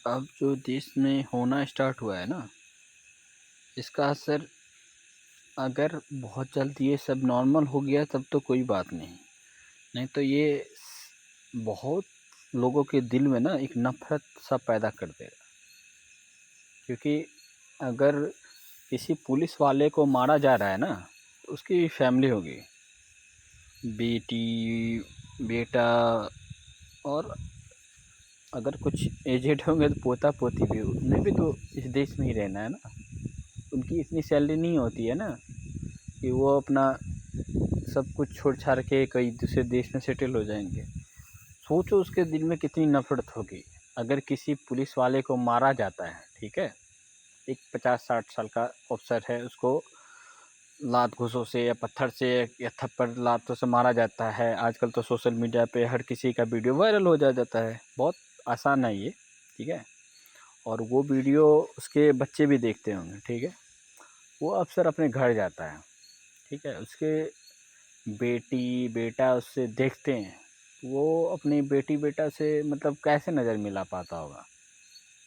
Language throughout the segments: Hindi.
अब जो देश में होना स्टार्ट हुआ है ना, इसका असर अगर बहुत जल्द ये सब नॉर्मल हो गया तब तो कोई बात नहीं। नहीं तो ये बहुत लोगों के दिल में ना एक नफ़रत सा पैदा कर देगा। क्योंकि अगर किसी पुलिस वाले को मारा जा रहा है ना, तो उसकी फैमिली होगी, बेटी, बेटा, और अगर कुछ एजेड होंगे तो पोता-पोती भी, उन्हें भी तो इस देश में ही रहना है ना। उनकी इतनी सैलरी नहीं होती है ना कि वो अपना सब कुछ छोड़-छाड़ के कोई दूसरे देश में सेटल हो जाएँगे। सोचो उसके दिल में कितनी नफ़रत होगी। अगर किसी पुलिस वाले को मारा जाता है, ठीक है? एक 50-60 साल का ऑफ़िसर है, उसको लात घूँसों से या पत्थर से या थप्पड़ लातों से मारा जाता है। आजकल तो सोशल मीडिया पे हर किसी का वीडियो वायरल हो जाता है। बहुत आसान है ये, ठीक है? और वो वीडियो उसके बच्चे भी देखते होंगे, ठीक है? वो अफ़सर अपने घर जाता है, ठीक है? उसके बेटी, बेटा उससे देखते हैं, वो अपनी बेटी-बेटा से मतलब कैसे नज़र मिला पाता होगा?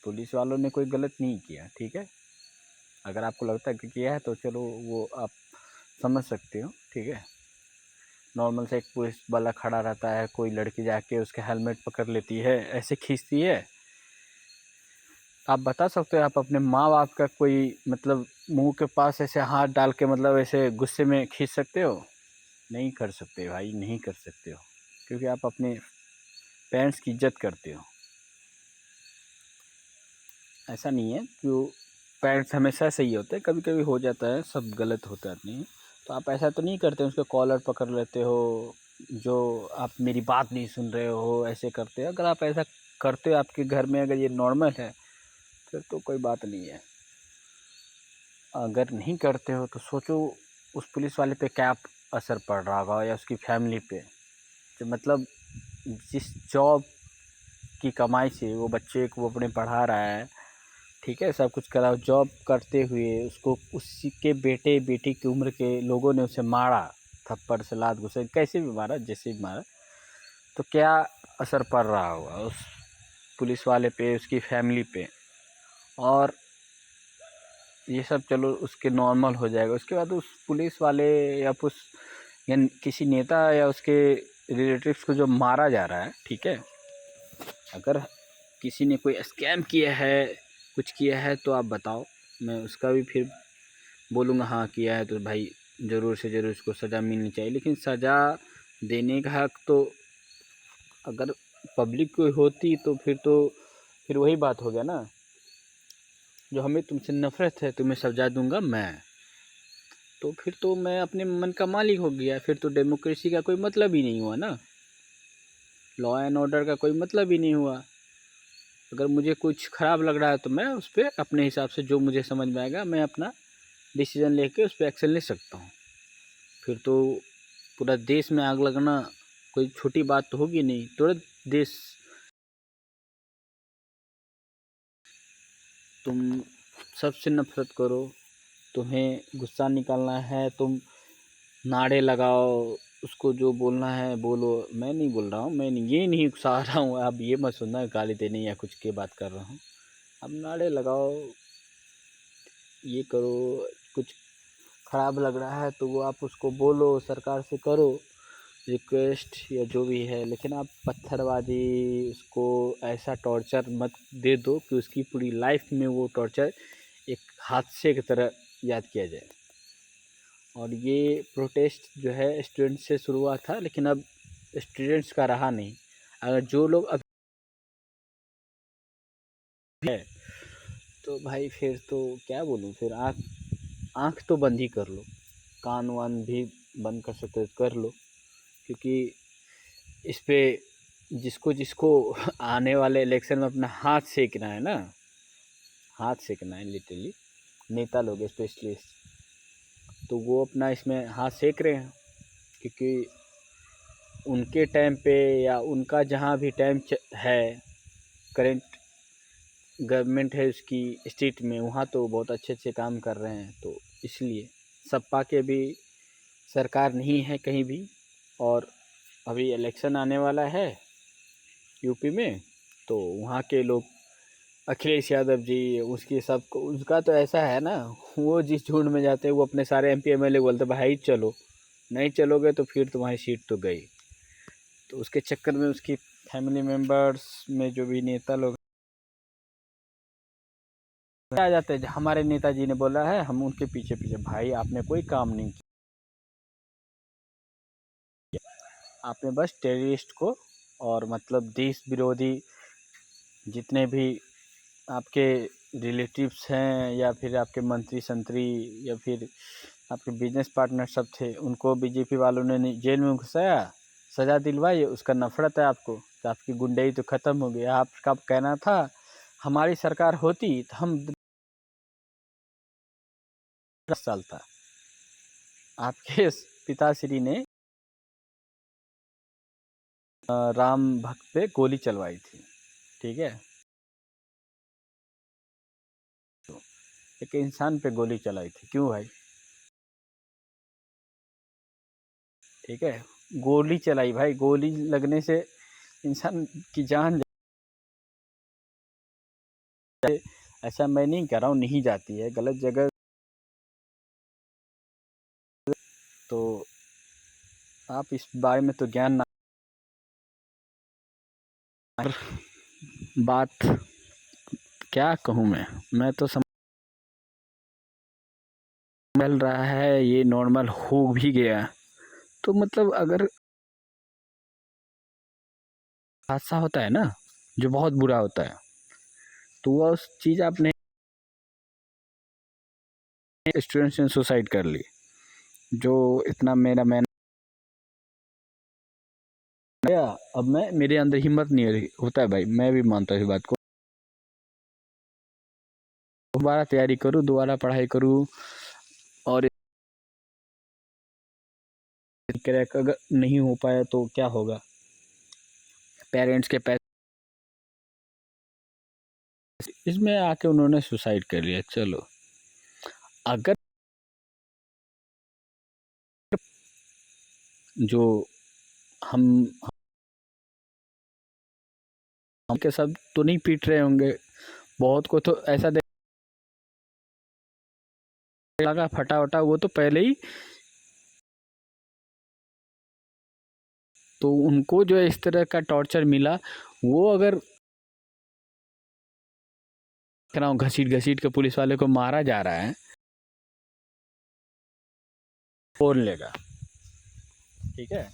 पुलिस वालों ने कोई गलत नहीं किया, ठीक है? अगर आपको लगता है कि किया है तो चलो वो आप समझ सकते हो, ठीक है? नॉर्मल से एक पुलिस वाला खड़ा रहता है, कोई लड़की जाके उसका हेलमेट पकड़ लेती है, ऐसे खींचती है। आप बता सकते हो आप अपने माँ-बाप का कोई मतलब मुँह के पास ऐसे हाथ डाल के मतलब ऐसे गुस्से में खींच सकते हो? नहीं कर सकते भाई, नहीं कर सकते हो। क्योंकि आप अपने पेरेंट्स की इज़्ज़त करते हो। ऐसा नहीं है कि वो पेरेंट्स हमेशा सही होते हैं, कभी-कभी हो जाता है, सब गलत होता नहीं है। तो आप ऐसा तो नहीं करते उसका कॉलर पकड़ लेते हो, जो आप मेरी बात नहीं सुन रहे हो, ऐसे करते हो। अगर आप ऐसा करते हो, आपके घर में अगर ये नॉर्मल है, फिर तो कोई बात नहीं है। अगर नहीं करते हो तो सोचो उस पुलिस वाले पे क्या असर पड़ रहा होगा या उसकी फैमिली पे। जो मतलब जिस जॉब की कमाई से वो बच्चे को वो अपने पढ़ा रहा है, ठीक है, सब कुछ करा, जॉब करते हुए उसको उसके बेटे बेटी की उम्र के लोगों ने उसे मारा, थप्पड़ से लात घुसे, कैसे भी मारा, जैसे भी मारा, तो क्या असर पड़ रहा होगा उस पुलिस वाले पे, उसकी फैमिली पे। और ये सब चलो उसके नॉर्मल हो जाएगा, उसके बाद उस पुलिस वाले या उस या किसी नेता या उसके रिलेटिव्स को जो मारा जा रहा है, ठीक है, अगर किसी ने कोई स्कैम किया है, कुछ किया है तो आप बताओ, मैं उसका भी फिर बोलूँगा हाँ किया है तो भाई ज़रूर से ज़रूर उसको सज़ा मिलनी चाहिए। लेकिन सज़ा देने का हक़ तो अगर पब्लिक को होती तो फिर वही बात हो गया ना, जो हमें तुमसे नफ़रत है तुम्हें सज़ा दूँगा मैं, तो फिर तो मैं अपने मन का मालिक हो गया, फिर तो डेमोक्रेसी का कोई मतलब ही नहीं हुआ ना, लॉ एंड ऑर्डर का कोई मतलब ही नहीं हुआ। अगर मुझे कुछ ख़राब लग रहा है तो मैं उस पे अपने हिसाब से जो मुझे समझ में आएगा मैं अपना डिसीज़न लेके उस पे एक्शन ले सकता हूँ। फिर तो पूरा देश में आग लगना कोई छोटी बात तो होगी नहीं, तुरंत देश, तुम सबसे नफ़रत करो, तुम्हें गुस्सा निकालना है, तुम नारे लगाओ, उसको जो बोलना है बोलो। मैं नहीं बोल रहा हूँ, मैं ये नहीं उकसा रहा हूँ, आप ये मत सुनना गाली देने या कुछ की बात कर रहा हूँ। अब नारे लगाओ, ये करो, कुछ ख़राब लग रहा है तो वो आप उसको बोलो, सरकार से करो रिक्वेस्ट या जो भी है, लेकिन आप पत्थरबाजी, उसको ऐसा टॉर्चर मत दे दो कि उसकी पूरी लाइफ में वो टॉर्चर एक हादसे की तरह याद किया जाए। और ये प्रोटेस्ट जो है स्टूडेंट्स से शुरू हुआ था, लेकिन अब स्टूडेंट्स का रहा नहीं। अगर जो लोग अभी है तो भाई फिर तो क्या बोलूँ, फिर आँख आँख तो बंद ही कर लो, कान वान भी बंद कर सकते हो तो कर लो। क्योंकि इस पे जिसको जिसको आने वाले इलेक्शन में अपना हाथ सेकना है ना, हाथ सेकना है लिटरली, नेता लोग स्पेशली, तो वो अपना इसमें हाथ सेक रहे हैं। क्योंकि उनके टाइम पे या उनका जहाँ भी टाइम है, करेंट गवर्नमेंट है उसकी स्टेट में, वहाँ तो बहुत अच्छे अच्छे काम कर रहे हैं, तो इसलिए सपा के भी सरकार नहीं है कहीं भी। और अभी इलेक्शन आने वाला है यूपी में, तो वहाँ के लोग अखिलेश यादव जी, उसकी सबको उसका तो ऐसा है ना, वो जिस झुंड में जाते हैं वो अपने सारे एमपी एमएलए बोलते भाई चलो, नहीं चलोगे तो फिर तुम्हारी सीट तो गई। तो उसके चक्कर में उसकी फैमिली मेम्बर्स में जो भी नेता लोग आ जाते हैं, हमारे नेताजी ने बोला है हम उनके पीछे पीछे। भाई आपने कोई काम नहीं किया, आपने बस टेररिस्ट को और मतलब देश विरोधी जितने भी आपके रिलेटिव्स हैं या फिर आपके मंत्री संतरी या फिर आपके बिजनेस पार्टनर सब थे, उनको बीजेपी वालों ने जेल में घुसाया, सज़ा दिलवाई। उसका नफरत है आपको, तो आपकी गुंडई तो ख़त्म हो गई। आपका कहना था हमारी सरकार होती तो हम 10 साल था। आपके पिताश्री ने राम भक्त पे गोली चलवाई थी, ठीक है, तो एक इंसान पे गोली चलाई थी, क्यों भाई? ठीक है, गोली चलाई भाई, गोली लगने से इंसान की जान जाए, ऐसा मैं नहीं कह रहा हूँ नहीं जाती है, गलत जगह तो आप इस बारे में तो ज्ञान ना। बात क्या कहूँ मैं तो समझ रहा है ये नॉर्मल हो भी गया, तो मतलब अगर हादसा होता है ना जो बहुत बुरा होता है, तो वह उस चीज़ आपने स्टूडेंट्स ने सुसाइड कर ली, जो इतना मेरा मैंने गया, अब मैं मेरे अंदर हिम्मत नहीं हो रही होता है भाई, मैं भी मानता हूँ इस बात को, दोबारा तैयारी करूँ, दोबारा पढ़ाई करूँ, और क्रैक अगर नहीं हो पाया तो क्या होगा, पेरेंट्स के पैसे, इसमें आके उन्होंने सुसाइड कर लिया। चलो अगर जो हम के सब तो नहीं पीट रहे होंगे, बहुत को तो ऐसा लगा फटा वटा, वो तो पहले ही, तो उनको जो इस तरह का टॉर्चर मिला, वो अगर घसीट घसीट के पुलिस वाले को मारा जा रहा है, कौन लेगा? ठीक है,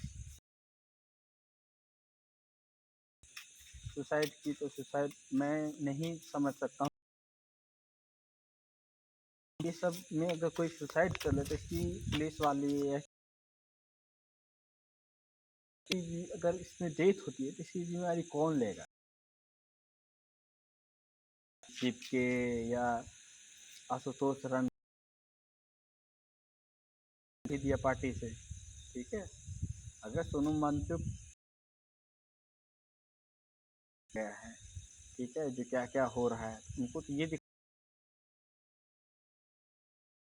सुसाइड की तो सुसाइड मैं नहीं समझ सकता हूँ, ये सब में अगर कोई सुसाइड कर ले तो इसकी पुलिस वाली या अगर इसमें डेथ होती है तो इसकी जिम्मेदारी कौन लेगा? जीप के या आशुतोष रण दिया पार्टी से, ठीक है, अगर सोनू मानचुक गया है, ठीक है, जो क्या क्या हो रहा है उनको तो ये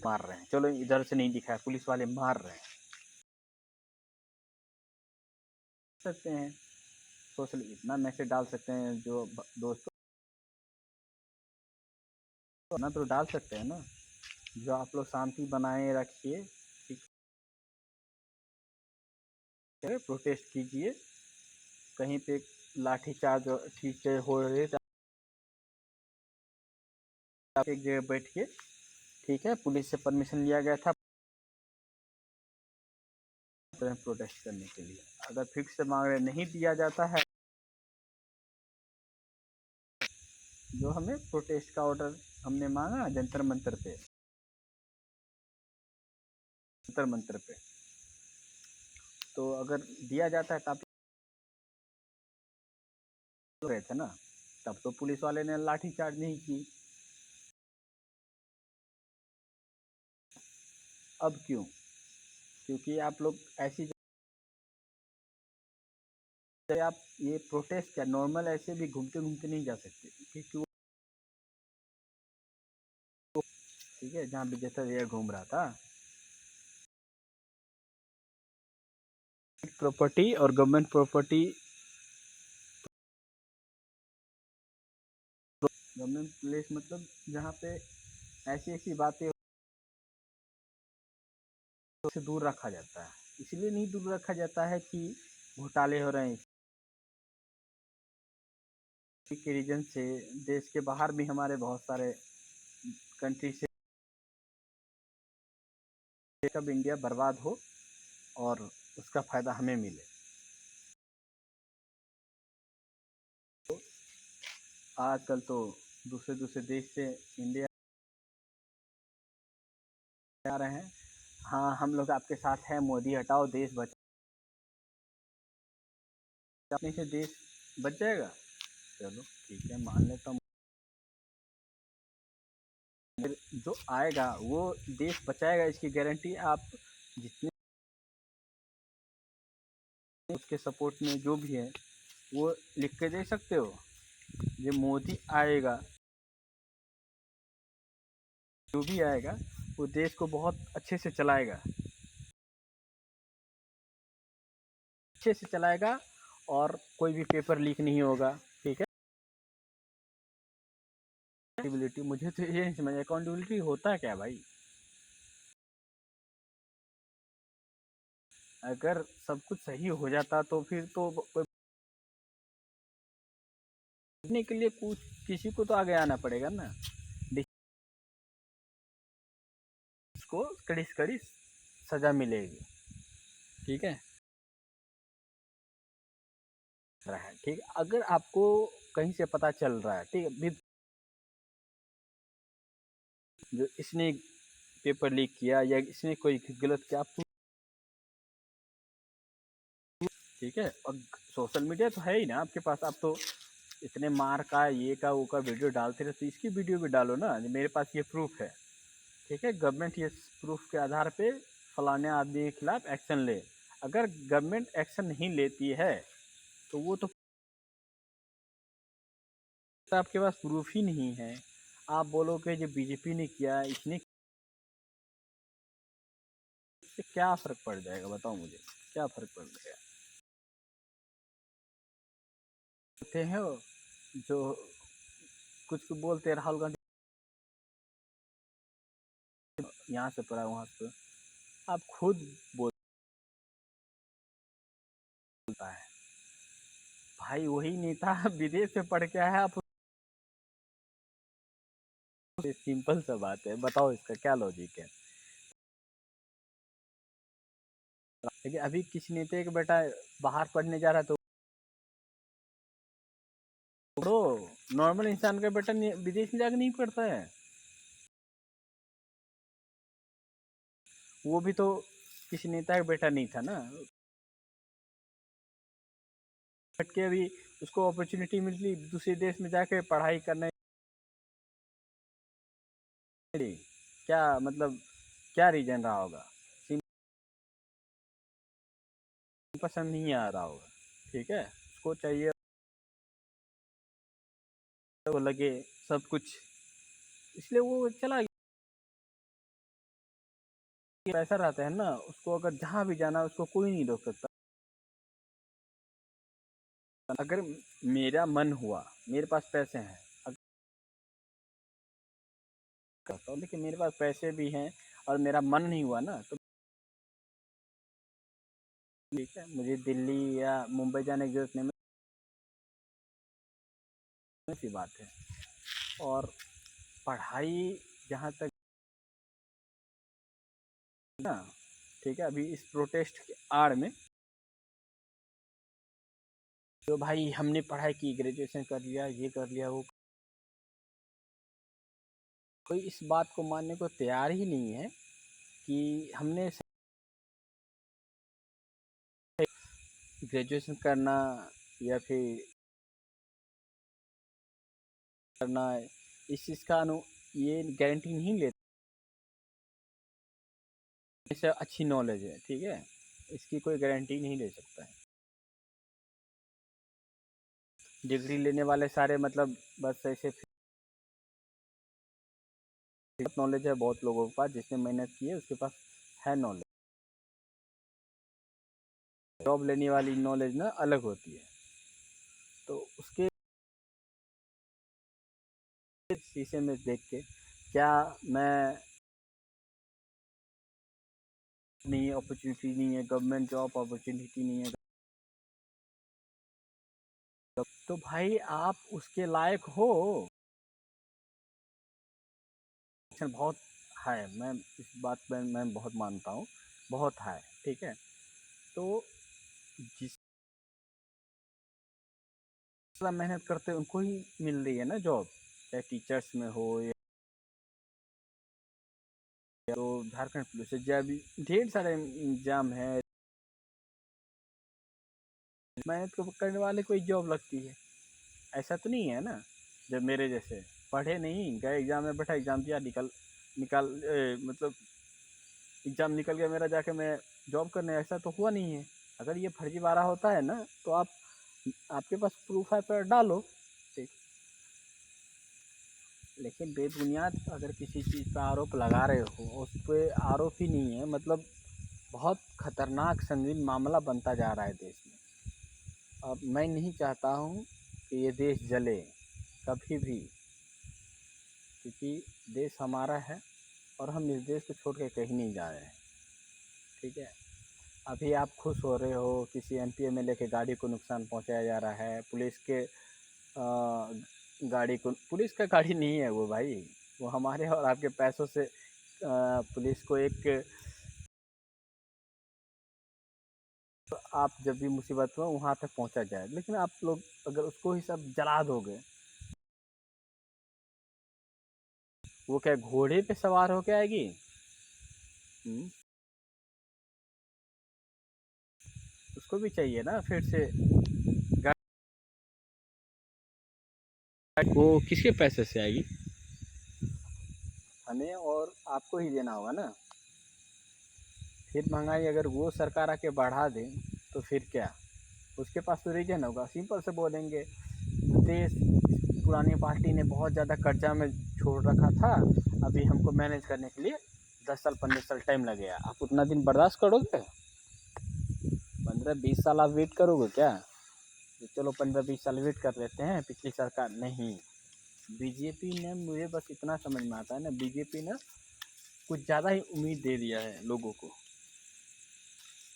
मार रहे हैं, चलो इधर से नहीं दिखा है, पुलिस वाले मार रहे हैं, सकते हैं सोशल इतना मैसेज डाल सकते हैं जो दोस्तों ना, तो डाल सकते हैं ना, जो आप लोग शांति बनाए रखिए, ठीक है, प्रोटेस्ट कीजिए, कहीं पे लाठीचार्ज ठीक हो रहे तो आप एक जगह बैठिए, ठीक है, पुलिस से परमिशन लिया गया था प्रोटेस्ट करने के लिए, अगर फिक्स से मांग रहे नहीं दिया जाता है, जो हमें प्रोटेस्ट का ऑर्डर हमने मांगा जंतर मंतर पे, जंतर मंतर पे, तो अगर दिया जाता है तो आप रहे थे ना, तब तो पुलिस वाले ने लाठीचार्ज नहीं की, अब क्यों? क्योंकि आप लोग ऐसी जगह आप ये प्रोटेस्ट क्या नॉर्मल ऐसे भी घूमते घूमते नहीं जा सकते, क्योंकि वो ठीक है जहाँ विजेता जगह घूम रहा था, प्रॉपर्टी और गवर्नमेंट प्रॉपर्टी गवर्नमेंट प्लेस मतलब जहाँ पे ऐसी ऐसी बातें से दूर रखा जाता है। इसलिए नहीं दूर रखा जाता है कि घोटाले हो रहे हैं, इसी के रीजन से देश के बाहर भी हमारे बहुत सारे कंट्री से कब इंडिया बर्बाद हो और उसका फ़ायदा हमें मिले। तो आजकल तो दूसरे दूसरे देश से इंडिया आ रहे हैं, हाँ हम लोग आपके साथ हैं, मोदी हटाओ देश बचाओ, अपने से देश बच जाएगा। चलो ठीक है, मान लेता हूँ, जो आएगा वो देश बचाएगा, इसकी गारंटी आप जितने उसके सपोर्ट में जो भी है वो लिख के दे सकते हो। ये मोदी आएगा, जो भी आएगा वो देश को बहुत अच्छे से चलाएगा, अच्छे से चलाएगा, और कोई भी पेपर लीक नहीं होगा। ठीक है, अकाउंटेबिलिटी, मुझे तो ये नहीं समझ अकाउंटेबिलिटी होता क्या भाई। अगर सब कुछ सही हो जाता तो फिर तो कोई देखने के लिए कुछ किसी को तो आगे आना पड़ेगा ना, इसको कड़ी से कड़ी सजा मिलेगी। ठीक है, रहा है ठीक, अगर आपको कहीं से पता चल रहा है, ठीक है, जो इसने पेपर लीक किया या इसने कोई गलत किया, आप ठीक है, और सोशल मीडिया तो है ही ना आपके पास, आप तो इतने मार का ये का वो का वीडियो डालते रहते, इसकी वीडियो भी डालो ना, मेरे पास ये प्रूफ है। ठीक है, गवर्नमेंट ये प्रूफ के आधार पे फलाने आदमी के खिलाफ एक्शन ले। अगर गवर्नमेंट एक्शन नहीं लेती है तो वो तो आपके पास प्रूफ ही नहीं है, आप बोलोगे जो बीजेपी ने किया इसने, इससे क्या फर्क पड़ जाएगा, बताओ मुझे क्या फर्क पड़ जाएगा। होते हैं जो कुछ बोलते हैं, राहुल गांधी यहाँ से पढ़ा वहाँ से, आप खुद बोलता है भाई, वही नेता विदेश से पढ़ के आया, आप सिंपल सा बात है, बताओ इसका क्या लॉजिक है। लेकिन अभी किसी नेता का बेटा बाहर पढ़ने जा रहा है तो नॉर्मल इंसान का बेटा विदेश में जाकर नहीं पढ़ता है, वो भी तो किसी नेता का बेटा नहीं था ना, बट के अभी उसको अपॉर्चुनिटी मिली दूसरे देश में जाके पढ़ाई करने, क्या मतलब क्या रीजन रहा होगा, पसंद नहीं आ रहा होगा। ठीक है, उसको चाहिए वो लगे सब कुछ, इसलिए वो चला गया। पैसा रहता है ना, उसको अगर जहाँ भी जाना उसको कोई नहीं रोक सकता। अगर मेरा मन हुआ, मेरे पास पैसे हैं, करता हूँ, लेकिन मेरे पास पैसे भी हैं और मेरा मन नहीं हुआ ना, तो ठीक है, मुझे दिल्ली या मुंबई जाने की जरूरत नहीं, सी बात है। और पढ़ाई जहाँ तक ना, ठीक है, अभी इस प्रोटेस्ट के आड़ में तो भाई हमने पढ़ाई की, ग्रेजुएशन कर लिया, ये कर लिया, वो, कोई इस बात को मानने को तैयार ही नहीं है कि हमने ग्रेजुएशन करना या फिर करना है, इस चीज़ का ये गारंटी नहीं लेता, इससे अच्छी नॉलेज है, ठीक है, इसकी कोई गारंटी नहीं ले सकता है। डिग्री लेने वाले सारे मतलब बस ऐसे नॉलेज है, बहुत लोगों के पास जिसने मेहनत की है उसके पास है नॉलेज, जॉब लेने वाली नॉलेज ना अलग होती है, तो उसके शीशे में देख के, क्या मैं नहीं, अपॉर्चुनिटी नहीं है, गवर्नमेंट जॉब अपॉर्चुनिटी नहीं है, तो भाई आप उसके लायक हो। बहुत है, मैं इस बात में मैं बहुत मानता हूँ, बहुत है, ठीक है। तो जिस मेहनत करते हैं उनको ही मिल रही है ना जॉब, चाहे टीचर्स में हो या तो झारखंड पुलिस है, जब ढेर सारे एग्जाम है, मेहनत को करने वाले को ही जॉब लगती है। ऐसा तो नहीं है ना, जब मेरे जैसे पढ़े नहीं गए, एग्जाम में बैठा, एग्जाम दिया, मतलब एग्जाम निकल गया मेरा, जाके मैं जॉब करने, ऐसा तो हुआ नहीं है। अगर ये फर्जीवाड़ा होता है ना, तो आपके पास प्रूफ है तो डालो, ठीक। लेकिन बेबुनियाद अगर किसी चीज़ पर आरोप लगा रहे हो, उस पर आरोप ही नहीं है, मतलब बहुत खतरनाक संगीन मामला बनता जा रहा है देश में। अब मैं नहीं चाहता हूँ कि ये देश जले कभी भी, क्योंकि देश हमारा है और हम इस देश को छोड़ के कहीं नहीं जा रहे हैं, ठीक है। अभी आप खुश हो रहे हो, किसी एमपी एमएलए के गाड़ी को नुकसान पहुंचाया जा रहा है, पुलिस के गाड़ी को, पुलिस का गाड़ी नहीं है वो भाई, वो हमारे और आपके पैसों से पुलिस को एक, तो आप जब भी मुसीबत हो वहाँ तक पहुँचा जाए, लेकिन आप लोग अगर उसको ही सब जला दोगे, वो क्या घोड़े पे सवार होके आएगी? उसको भी चाहिए ना फिर से, वो किसके पैसे से आएगी? हमें और आपको ही देना होगा ना। फिर महंगाई अगर वो सरकार आके बढ़ा दे तो फिर क्या, उसके पास तो रीजन होगा, सिंपल से बोलेंगे देश पुरानी पार्टी ने बहुत ज़्यादा कर्जा में छोड़ रखा था, अभी हमको मैनेज करने के लिए 10 साल 15 साल टाइम लगेगा। आप उतना दिन बर्दाश्त करोगे? 15-20 साल आप वेट करोगे क्या? तो चलो 15-20 साल वेट कर लेते हैं, पिछली सरकार नहीं। बीजेपी ने, मुझे बस इतना समझ में आता है ना, बीजेपी ने कुछ ज़्यादा ही उम्मीद दे दिया है लोगों को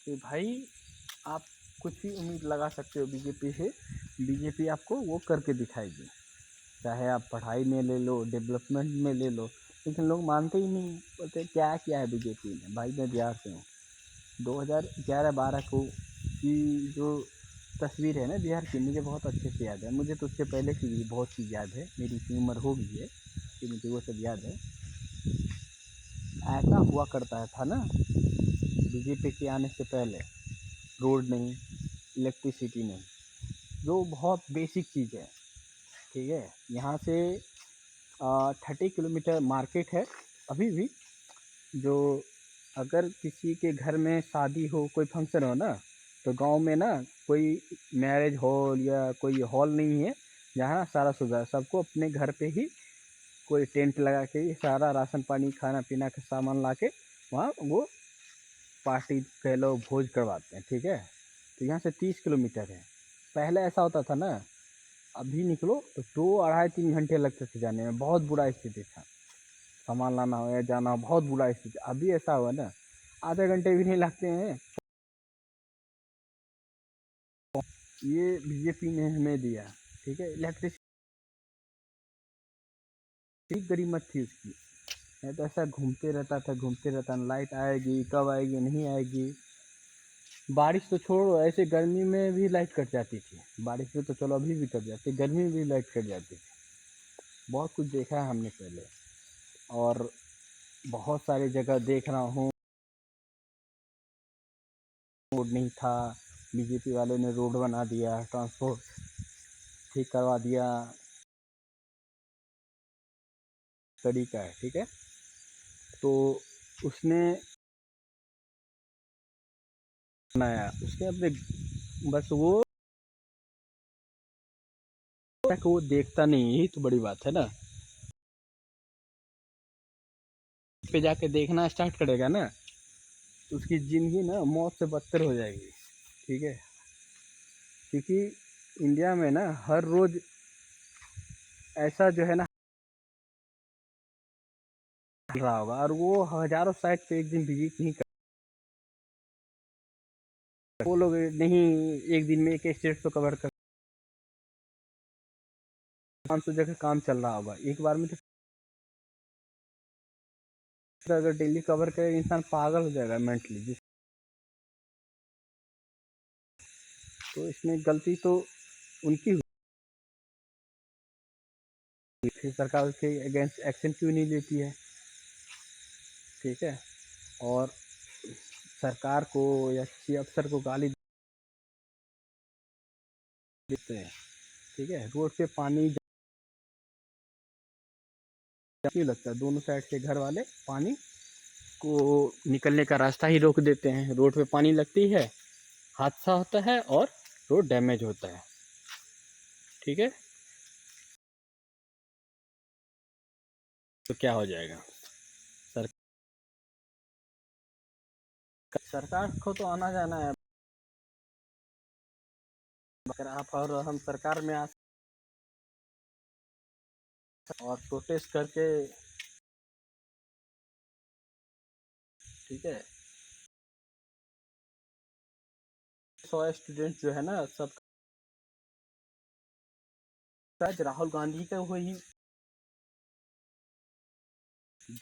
कि भाई आप कुछ भी उम्मीद लगा सकते हो बीजेपी से, बीजेपी आपको वो करके दिखाएगी, चाहे आप पढ़ाई में ले लो, डेवलपमेंट में ले लो। लेकिन लोग मानते ही नहीं, बोलते क्या किया है बीजेपी ने। भाई मैं बिहार से हूँ, 2011-12 को की जो तस्वीर है ना बिहार की, मुझे बहुत अच्छे से याद है। मुझे तो उससे पहले की भी बहुत चीज़ याद है, मेरी इतनी उम्र हो गई है कि मुझे वो सब याद है। ऐसा हुआ करता था ना बीजेपी के आने से पहले, रोड नहीं, इलेक्ट्रिसिटी नहीं, जो बहुत बेसिक चीज़ है, ठीक है। यहाँ से 30 किलोमीटर मार्केट है अभी भी, जो अगर किसी के घर में शादी हो, कोई फंक्शन हो ना, तो गांव में ना कोई मैरिज हॉल या कोई हॉल नहीं है जहाँ सारा सुविधा, सबको अपने घर पे ही कोई टेंट लगा के सारा राशन पानी खाना पीना का सामान ला के वहाँ वो पार्टी कह लो, भोज करवाते हैं, ठीक है। तो यहाँ से 30 किलोमीटर है। पहले ऐसा होता था ना, अभी निकलो तो 2 2.5 3 घंटे लगते थे जाने में, बहुत बुरा स्थिति था, सामान लाना हो या जाना हो, बहुत बुरा स्थिति। अभी ऐसा हुआ ना, आधे घंटे भी नहीं लगते हैं। ये बीजेपी ने हमें दिया, ठीक है। इलेक्ट्रिसिटी गरीबत थी उसकी, नहीं तो ऐसा घूमते रहता था, घूमते रहता, लाइट आएगी कब आएगी नहीं आएगी। बारिश तो छोड़ो, ऐसे गर्मी में भी लाइट कट जाती थी, बारिश में तो चलो अभी भी कट जाती, गर्मी में भी लाइट कट जाती थी। बहुत कुछ देखा है हमने पहले, और बहुत सारी जगह देख रहा हूँ रोड नहीं था, बीजेपी वाले ने रोड बना दिया, ट्रांसपोर्ट ठीक करवा दिया, तरीका है, ठीक है। तो उसने बनाया, उसने अपने, बस वो देखता नहीं, यही तो बड़ी बात है ना। पे जाके देखना स्टार्ट करेगा ना, तो उसकी ज़िंदगी ना मौत से बदतर हो जाएगी, ठीक है। क्योंकि इंडिया में ना हर रोज़ ऐसा जो है ना रहा होगा और वो हज़ारों साइट पे एक दिन विज़िट नहीं कर, वो लोग नहीं एक दिन में एक स्टेट को कवर कर, 500 जगह काम चल रहा होगा एक बार में, तो अगर डेली कवर करे इंसान पागल हो जाएगा मेंटली। तो इसमें गलती तो उनकी हुई, फिर सरकार उसके अगेंस्ट एक्शन क्यों नहीं लेती है? ठीक है, और सरकार को या किसी अफसर को गाली देते हैं। ठीक है, रोड पे पानी क्यों लगता है? दोनों साइड के घर वाले पानी को निकलने का रास्ता ही रोक देते हैं। रोड पे पानी लगती है, हादसा होता है और रोड डैमेज होता है। ठीक है, तो क्या हो जाएगा? सर, सरकार को तो आना जाना है। अगर आप और हम सरकार में आ और प्रोटेस्ट करके, ठीक है, 100 स्टूडेंट जो है ना सब, शायद राहुल गांधी का वही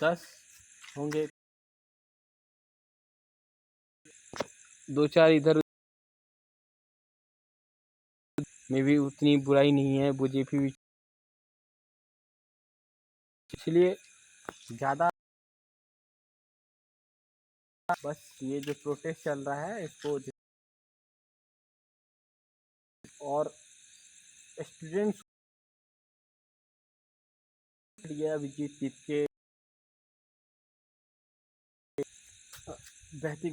10 होंगे, 2-4 इधर में भी उतनी बुराई नहीं है, बीजेपी भी, इसलिए ज़्यादा बस ये जो प्रोटेस्ट चल रहा है इसको, और स्टूडेंट्स गया जीत जीत के बहती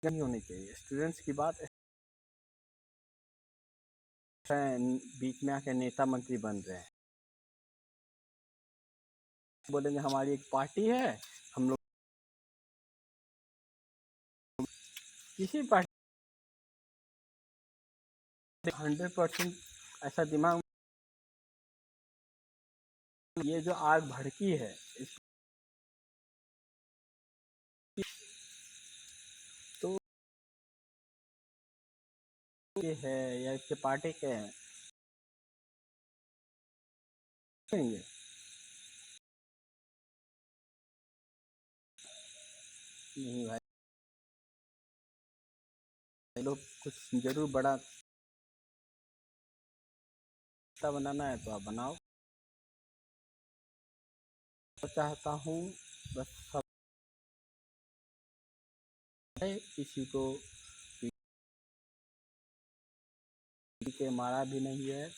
नहीं होनी चाहिए। स्टूडेंट्स की बात बीच में आके नेता मंत्री बन रहे हैं, बोलेंगे हमारी एक पार्टी है, हम लोग किसी पार्टी 100% ऐसा दिमाग, ये जो आग भड़की है तो ये है या इसके पार्टी के हैं ये नहीं भाई, लोग कुछ जरूर बड़ा बनाना है तो आप बनाओ। तो चाहता हूँ बस सब किसी को के मारा भी नहीं है,